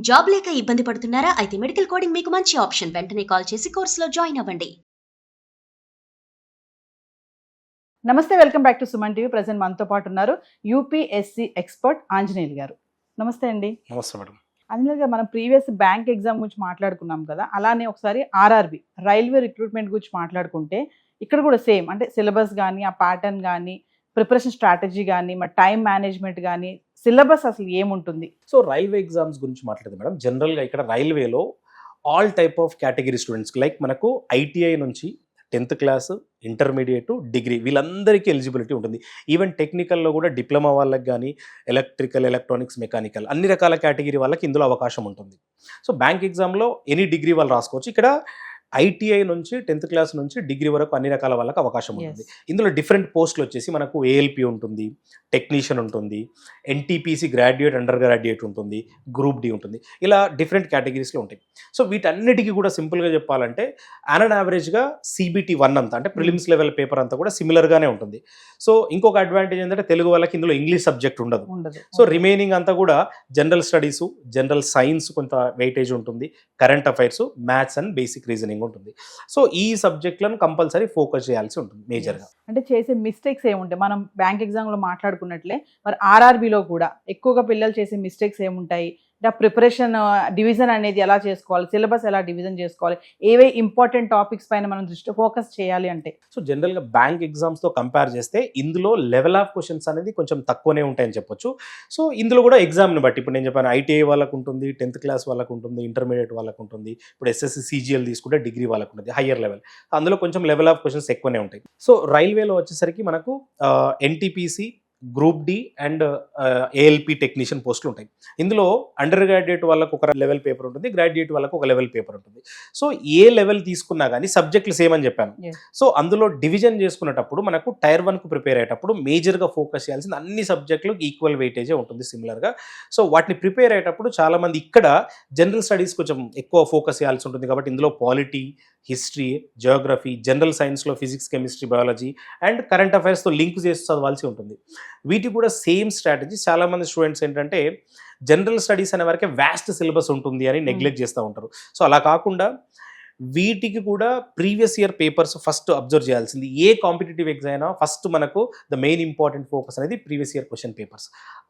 Job లేక ఇబ్బంది పడుతున్నారా? అయితే మెడికల్ కోడింగ్ మీకు మంచి ఆప్షన్. వెంటనే కాల్ చేసి కోర్సులో జాయిన్ అవ్వండి. నమస్తే, welcome back to Suman TV. Present మనతో పాటు ఉన్నారు యూపీఎస్సీ ఎక్స్పర్ట్ ఆంజనేయులు గారు. నమస్తే అండి. నమస్తే మేడం. ఆంజనేయులు గారు, మనం ప్రీవియస్ బ్యాంక్ ఎగ్జామ్ గురించి మాట్లాడుకున్నాం కదా, అలానే ఒకసారి ఆర్ఆర్బి రైల్వే రిక్రూట్మెంట్ గురించి మాట్లాడుకుంటే ఇక్కడ కూడా సేమ్, అంటే సిలబస్ కానీ, ఆ ప్యాటర్న్ కానీ, ప్రిపరేషన్ స్ట్రాటజీ కానీ, మరి టైం మేనేజ్మెంట్ కానీ, సిలబస్ అసలు ఏముంటుంది? సో రైల్వే ఎగ్జామ్స్ గురించి మాట్లాడితే మేడం, జనరల్గా ఇక్కడ రైల్వేలో all type of category students, like మనకు ఐటీఐ నుంచి 10th క్లాస్, ఇంటర్మీడియట్, డిగ్రీ వీళ్ళందరికీ ఎలిజిబిలిటీ ఉంటుంది. ఈవెన్ టెక్నికల్లో కూడా డిప్లొమా వాళ్ళకి కానీ, ఎలక్ట్రికల్, ఎలక్ట్రానిక్స్, మెకానికల్ అన్ని రకాల కేటగిరీ వాళ్ళకి ఇందులో అవకాశం ఉంటుంది. సో బ్యాంక్ ఎగ్జామ్లో ఎనీ డిగ్రీ వాళ్ళు రాసుకోవచ్చు. ఇక్కడ ఐటీఐ నుంచి 10th క్లాస్ నుంచి డిగ్రీ వరకు అన్ని రకాల వాళ్ళకి అవకాశం ఉంటుంది. ఇందులో డిఫరెంట్ పోస్టులు వచ్చేసి మనకు ఏఎల్పి ఉంటుంది, టెక్నీషియన్ ఉంటుంది, ఎన్టీపీసీ గ్రాడ్యుయేట్, అండర్ గ్రాడ్యుయేట్ ఉంటుంది, గ్రూప్ డి ఉంటుంది. ఇలా డిఫరెంట్ కేటగిరీస్లో ఉంటాయి. సో వీటన్నిటికీ కూడా సింపుల్గా చెప్పాలంటే ఆన్ యావరేజ్గా CBT 1 అంతా, అంటే ప్రిలిమ్స్ లెవెల్ పేపర్ అంతా కూడా సిమిలర్గానే ఉంటుంది. సో ఇంకొక అడ్వాంటేజ్ ఏంటంటే తెలుగు వాళ్ళకి ఇందులో ఇంగ్లీష్ సబ్జెక్ట్ ఉండదు. సో రిమైనింగ్ అంతా కూడా జనరల్ స్టడీస్, జనరల్ సైన్స్ కొంత వెయిటేజ్ ఉంటుంది, current affairs, maths and basic reasoning ఉంటుంది. సో ఈ సబ్జెక్టులను కంపల్సరీ ఫోకస్ చేయాల్సి ఉంటుంది మేజర్గా. అంటే చేసే మిస్టేక్స్ ఏముంటాయి? మనం బ్యాంక్ ఎగ్జామ్లో మాట్లాడుకున్నట్లే మరి ఆర్ఆర్బిలో కూడా ఎక్కువగా పిల్లలు చేసే మిస్టేక్స్ ఏముంటాయి? ప్రిపరేషన్ డివిజన్ అనేది ఎలా చేసుకోవాలి, సిలబస్ ఎలా డివిజన్ చేసుకోవాలి, ఏవే ఇంపార్టెంట్ టాపిక్స్ పైన మనం దృష్టి ఫోకస్ చేయాలి అంటే? సో జనరల్గా బ్యాంక్ ఎగ్జామ్స్తో కంపేర్ చేస్తే ఇందులో లెవెల్ ఆఫ్ క్వశ్చన్స్ అనేది కొంచెం తక్కువనే ఉంటాయని చెప్పొచ్చు. సో ఇందులో కూడా ఎగ్జామ్ని బట్టి, ఇప్పుడు నేను చెప్పాను ఐటీఐ వాళ్ళకు ఉంటుంది, 10th క్లాస్ వాళ్ళకు ఉంటుంది, ఇంటర్మీడియట్ వాళ్ళకు ఉంటుంది, ఇప్పుడు SSC CGL తీసుకుంటే డిగ్రీ వాళ్ళకు ఉంటుంది, హయ్యర్ లెవెల్. అందులో కొంచెం లెవెల్ ఆఫ్ క్వశ్చన్స్ ఎక్కువనే ఉంటాయి. సో రైల్వేలో వచ్చేసరికి మనకు NTPC, group D and ALP technician పోస్టులు ఉంటాయి. ఇందులో అండర్ గ్రాడ్యుయేట్ వాళ్ళకు ఒక లెవెల్ పేపర్ ఉంటుంది, గ్రాడ్యుయేట్ వాళ్ళకు ఒక లెవెల్ పేపర్ ఉంటుంది. సో ఏ లెవెల్ తీసుకున్నా కానీ సబ్జెక్టులు సేమ్ అని చెప్పాను. సో అందులో డివిజన్ చేసుకునేటప్పుడు మనకు టైర్ 1కు ప్రిపేర్ అయ్యేటప్పుడు మేజర్గా ఫోకస్ చేయాల్సింది అన్ని సబ్జెక్టులకు ఈక్వల్ వెయిటేజే ఉంటుంది సిమిలర్గా. సో వాటిని ప్రిపేర్ అయ్యేటప్పుడు చాలామంది ఇక్కడ జనరల్ స్టడీస్ కొంచెం ఎక్కువ ఫోకస్ చేయాల్సి ఉంటుంది. కాబట్టి ఇందులో పాలిటీ, హిస్టరీ, జియోగ్రఫీ, జనరల్ సైన్స్లో physics, chemistry, biology and current అఫైర్స్తో లింక్ చేసి చదవాల్సి ఉంటుంది. వీటికి కూడా సేమ్ స్ట్రాటజీ. చాలామంది స్టూడెంట్స్ ఏంటంటే జనరల్ స్టడీస్ అనే వరకే వ్యాస్ట్ సిలబస్ ఉంటుంది అని నెగ్లెక్ట్ చేస్తూ ఉంటారు. సో అలా కాకుండా వీటికి కూడా previous year papers first observe చేయాల్సింది. ఏ కాంపిటేటివ్ ఎగ్జామ్ అయినా ఫస్ట్ మనకు ద మెయిన్ ఇంపార్టెంట్ ఫోకస్ అనేది ప్రీవియస్ ఇయర్ క్వశ్చన్ పేపర్స్.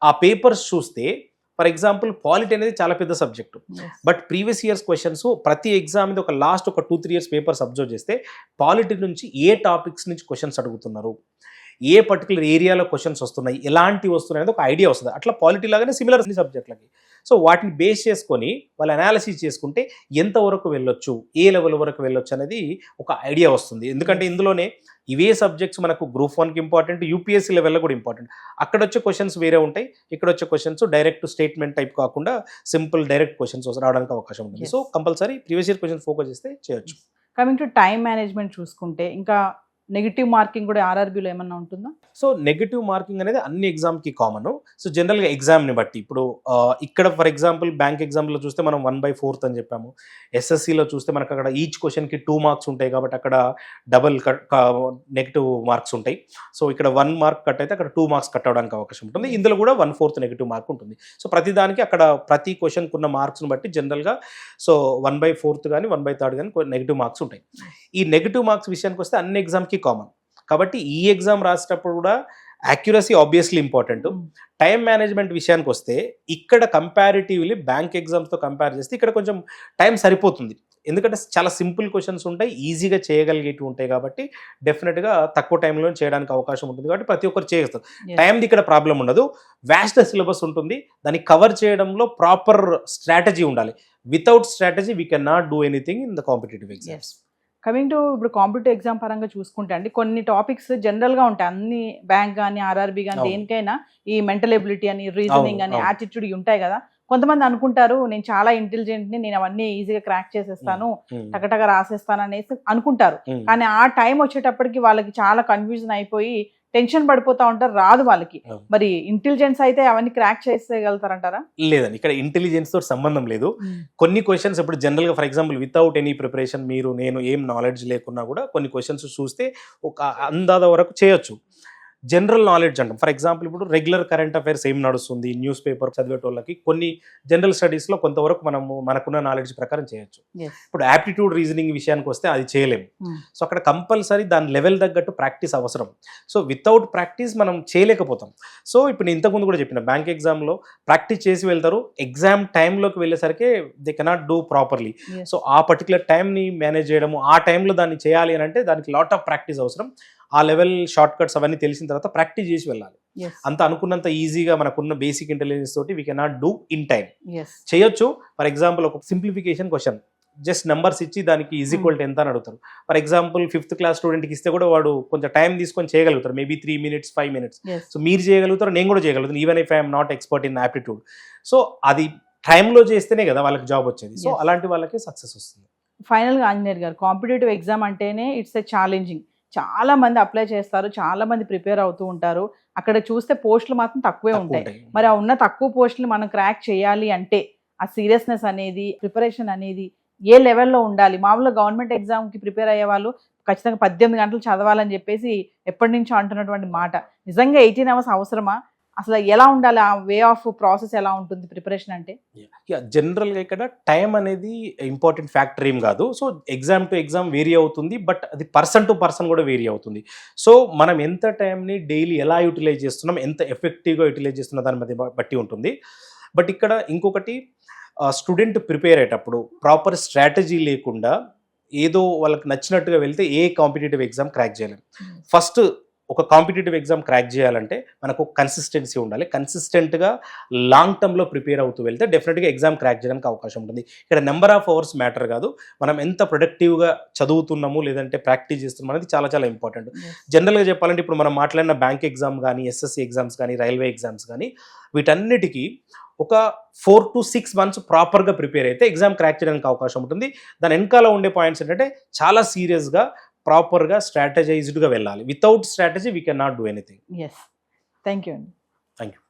ఆ పేపర్స్ చూస్తే ఫర్ ఎగ్జాంపుల్ పాలిటీ అనేది చాలా పెద్ద subject, but previous years questions ప్రతి ఎగ్జామ్ మీద ఒక లాస్ట్ ఒక 2-3 ఇయర్స్ పేపర్స్ అబ్జర్వ్ చేస్తే పాలిటీ నుంచి ఏ టాపిక్స్ నుంచి క్వశ్చన్స్ అడుగుతున్నారు, ఏ పర్టికులర్ ఏరియాలో క్వశ్చన్స్ వస్తున్నాయి, ఎలాంటివి వస్తున్నాయి అనేది ఒక ఐడియా వస్తుంది. అట్లా పాలిటీ లాగానే సిమిలర్ సబ్జెక్టులకి. సో వాటిని బేస్ చేసుకొని వాళ్ళు అనాలిసిస్ చేసుకుంటే ఎంతవరకు వెళ్ళొచ్చు, ఏ లెవెల్ వరకు వెళ్ళొచ్చు అనేది ఒక ఐడియా వస్తుంది. ఎందుకంటే ఇందులోనే ఇవే సబ్జెక్ట్స్ మనకు గ్రూప్ 1కి ఇంపార్టెంట్, యూపీఎస్సీ లెవెల్లో కూడా ఇంపార్టెంట్. అక్కడ వచ్చే క్వశ్చన్స్ వేరే ఉంటాయి, ఇక్కడ వచ్చే క్వశ్చన్స్ డైరెక్ట్ స్టేట్మెంట్ టైప్ కాకుండా సింపుల్ డైరెక్ట్ క్వశ్చన్స్ రావడానికి అవకాశం ఉంటుంది. So compulsory previous year questions focus చేస్తే చేయొచ్చు. కమింగ్ టు టైం మేనేజ్మెంట్ చూసుకుంటే ఇంకా నెగిటివ్ మార్కింగ్ కూడా ఆర్ఆర్బిలో ఏమన్నా ఉంటుందా? సో నెగిటివ్ మార్కింగ్ అనేది అన్ని ఎగ్జామ్కి కామన్. సో జనరల్గా ఎగ్జామ్ని బట్టి ఇప్పుడు ఇక్కడ ఫర్ ఎగ్జాంపుల్ బ్యాంక్ ఎగ్జామ్లో చూస్తే మనం 1/4 అని చెప్పాము. SSCలో చూస్తే మనకు అక్కడ ఈచ్ క్వశ్చన్కి 2 మార్క్స్ ఉంటాయి కాబట్టి అక్కడ డబల్ నెగిటివ్ మార్క్స్ ఉంటాయి. సో ఇక్కడ 1 మార్క్ కట్ అయితే అక్కడ 2 మార్క్స్ కట్ అవడానికి అవకాశం ఉంటుంది. ఇందులో కూడా 1/4 నెగిటివ్ మార్క్ ఉంటుంది. సో ప్రతిదానికి అక్కడ ప్రతి క్వశ్చన్కి ఉన్న మార్క్స్ని బట్టి జనరల్గా సో 1/4 కానీ 1/3 కానీ నెగిటివ్ మార్క్స్ ఉంటాయి. ఈ నెగిటివ్ మార్క్స్ విషయానికి వస్తే అన్ని ఎగ్జామ్కి కామన్. కాబట్టి ఈ ఎగ్జామ్ రాసేటప్పుడు కూడా accuracy obviously important. Time management విషయానికి వస్తే ఇక్కడ కంపారిటివ్లీ బ్యాంక్ ఎగ్జామ్స్తో కంపేర్ చేస్తే ఇక్కడ కొంచెం టైం సరిపోతుంది. ఎందుకంటే చాలా సింపుల్ క్వశ్చన్స్ ఉంటాయి, ఈజీగా చేయగలిగేటివి ఉంటాయి. కాబట్టి డెఫినెట్గా తక్కువ టైంలో చేయడానికి అవకాశం ఉంటుంది. కాబట్టి ప్రతి ఒక్కరు చేయగలుగుతారు. టైంది ఇక్కడ ప్రాబ్లం ఉండదు. వ్యాస్ట్ సిలబస్ ఉంటుంది, దాన్ని కవర్ చేయడంలో ప్రాపర్ స్ట్రాటజీ ఉండాలి. Without strategy we can not do anything in the competitive exams. Coming to ఇప్పుడు కాంపిటేటివ్ ఎగ్జామ్ పరంగా చూసుకుంటే అండి, కొన్ని టాపిక్స్ జనరల్గా ఉంటాయి. అన్ని బ్యాంక్ కానీ ఆర్ఆర్బి కానీ దేనికైనా ఈ మెంటల్ ఎబిలిటీ అని, రీజనింగ్ అని, యాటిట్యూడ్ ఉంటాయి కదా. కొంతమంది అనుకుంటారు నేను చాలా ఇంటెలిజెంట్ని, నేను అవన్నీ ఈజీగా క్రాక్ చేసేస్తాను, టకటగా రాసేస్తాను అనేసి అనుకుంటారు. కానీ ఆ టైం వచ్చేటప్పటికి వాళ్ళకి చాలా కన్ఫ్యూజన్ అయిపోయి టెన్షన్ పడిపోతా ఉంటారు, రాదు వాళ్ళకి. మరి ఇంటెలిజెన్స్ అయితే అవన్నీ క్రాక్ చేసేయగలుగుతారంటారా? లేదండి, ఇక్కడ ఇంటెలిజెన్స్ తో సంబంధం లేదు. కొన్ని క్వశ్చన్స్ ఇప్పుడు జనరల్ గా for example without any preparation నేను ఏం నాలెడ్జ్ లేకున్నా కూడా కొన్ని క్వశ్చన్స్ చూస్తే ఒక అందాద వరకు చేయొచ్చు. జనరల్ నాలెడ్జ్ అంటాం. ఫర్ ఎగ్జాంపుల్ ఇప్పుడు రెగ్యులర్ కరెంట్ అఫైర్స్ ఏం నడుస్తుంది, న్యూస్ పేపర్ చదివేటోళ్ళకి కొన్ని జనరల్ స్టడీస్లో కొంతవరకు మనకున్న నాలెడ్జ్ ప్రకారం చేయొచ్చు. ఇప్పుడు యాప్టిట్యూడ్ రీజనింగ్ విషయానికి వస్తే అది చేయలేము. సో అక్కడ కంపల్సరీ దాని లెవెల్ తగ్గట్టు ప్రాక్టీస్ అవసరం. సో వితౌట్ ప్రాక్టీస్ మనం చేయలేకపోతాం. సో ఇప్పుడు నేను ఇంతకుముందు కూడా చెప్పిన బ్యాంక్ ఎగ్జామ్లో ప్రాక్టీస్ చేసి వెళ్తారు, ఎగ్జామ్ టైంలోకి వెళ్ళేసరికి they cannot do properly. So ఆ పర్టికులర్ టైంని మేనేజ్ చేయడము, ఆ టైంలో దాన్ని చేయాలి అని అంటే దానికి లాట్ ఆఫ్ ప్రాక్టీస్ అవసరం. ఆ లెవెల్ షార్ట్ కట్స్ అవన్నీ తెలిసిన తర్వాత ప్రాక్టీస్ చేసి వెళ్ళాలి. అంత అనుకున్నంత ఈజీగా మనకున్న బేసిక్ ఇంటెలిజెన్స్ తోటి we cannot do in time. చేయొచ్చు. ఫర్ ఎగ్జాంపుల్ ఒక సింప్లిఫికేషన్ క్వశ్చన్ జస్ట్ నెంబర్స్ ఇచ్చి దానికి ఈజ్ ఈక్వల్ టు ఎంత అని అడుగుతారు. ఫర్ ఎగ్జాంపుల్ 5th క్లాస్ స్టూడెంట్కి ఇస్తే కూడా వాడు కొంచెం టైం తీసుకొని చేయగలుగుతారు, మేబీ 3 minutes 5 minutes. సో మీరు చేయగలుగుతారు, నేను కూడా చేయగలుగుతాను, even if I'm not expert in aptitude. So అది టైంలో చేస్తేనే కదా వాళ్ళకి జాబ్ వచ్చేది. సో అలాంటి వాళ్ళకి సక్సెస్ వస్తుంది. ఫైనల్గా ఆంజనేయర్ గారు, కాంపిటేటివ్ ఎగ్జామ్ అంటేనే ఇట్స్ ఎ ఛాలెంజింగ్. చాలా మంది అప్లై చేస్తారు, చాలా మంది ప్రిపేర్ అవుతూ ఉంటారు. అక్కడ చూస్తే పోస్టులు మాత్రం తక్కువే ఉంటాయి. మరి ఆ ఉన్న తక్కువ పోస్టులు మనం క్రాక్ చేయాలి అంటే ఆ సీరియస్నెస్ అనేది, ప్రిపరేషన్ అనేది ఏ లెవెల్లో ఉండాలి? మామూలుగా గవర్నమెంట్ ఎగ్జామ్కి ప్రిపేర్ అయ్యే వాళ్ళు ఖచ్చితంగా 18 గంటలు చదవాలని చెప్పేసి ఎప్పటి నుంచో అంటున్నటువంటి మాట. నిజంగా 18 hours అవసరమా? అసలు ఎలా ఉండాలి? ఆ వే ఆఫ్ ప్రాసెస్ ఎలా ఉంటుంది ప్రిపరేషన్ అంటే? జనరల్గా ఇక్కడ టైం అనేది ఇంపార్టెంట్ ఫ్యాక్టర్ ఏం కాదు. So exam to exam vary అవుతుంది, బట్ అది పర్సన్ టు పర్సన్ కూడా వేరీ అవుతుంది. సో మనం ఎంత టైంని డైలీ ఎలా యూటిలైజ్ చేస్తున్నాం, ఎంత ఎఫెక్టివ్గా యూటిలైజ్ చేస్తున్న దాని మీద బట్టి ఉంటుంది. బట్ ఇక్కడ ఇంకొకటి, స్టూడెంట్ ప్రిపేర్ అయ్యేటప్పుడు ప్రాపర్ స్ట్రాటజీ లేకుండా ఏదో వాళ్ళకి నచ్చినట్టుగా వెళ్తే ఏ కాంపిటేటివ్ ఎగ్జామ్ క్రాక్ చేయలేము. ఫస్ట్ ఒక కాంపిటేటివ్ ఎగ్జామ్ క్రాక్ చేయాలంటే మనకు కన్సిస్టెన్సీ ఉండాలి. కన్సిస్టెంట్గా లాంగ్ టర్మ్లో ప్రిపేర్ అవుతూ వెళ్తే డెఫినెట్గా ఎగ్జామ్ క్రాక్ చేయడానికి అవకాశం ఉంటుంది. ఇక్కడ నెంబర్ ఆఫ్ అవర్స్ మ్యాటర్ కాదు, మనం ఎంత ప్రొడక్టివ్గా చదువుతున్నాము లేదంటే ప్రాక్టీస్ చేస్తున్నాము అనేది చాలా చాలా ఇంపార్టెంట్. జనరల్గా చెప్పాలంటే ఇప్పుడు మనం మాట్లాడిన బ్యాంక్ ఎగ్జామ్ కానీ, ఎస్ఎస్సి ఎగ్జామ్స్ కానీ, రైల్వే ఎగ్జామ్స్ కానీ, వీటన్నిటికీ ఒక 4 to 6 months ప్రాపర్గా ప్రిపేర్ అయితే ఎగ్జామ్ క్రాక్ చేయడానికి అవకాశం ఉంటుంది. దాని వెనకాల ఉండే పాయింట్స్ ఏంటంటే చాలా సీరియస్గా ప్రాపర్గా స్ట్రాటజైజ్డ్గా వెళ్ళాలి. Without strategy we can not do anything. Thank you అండి. Thank you.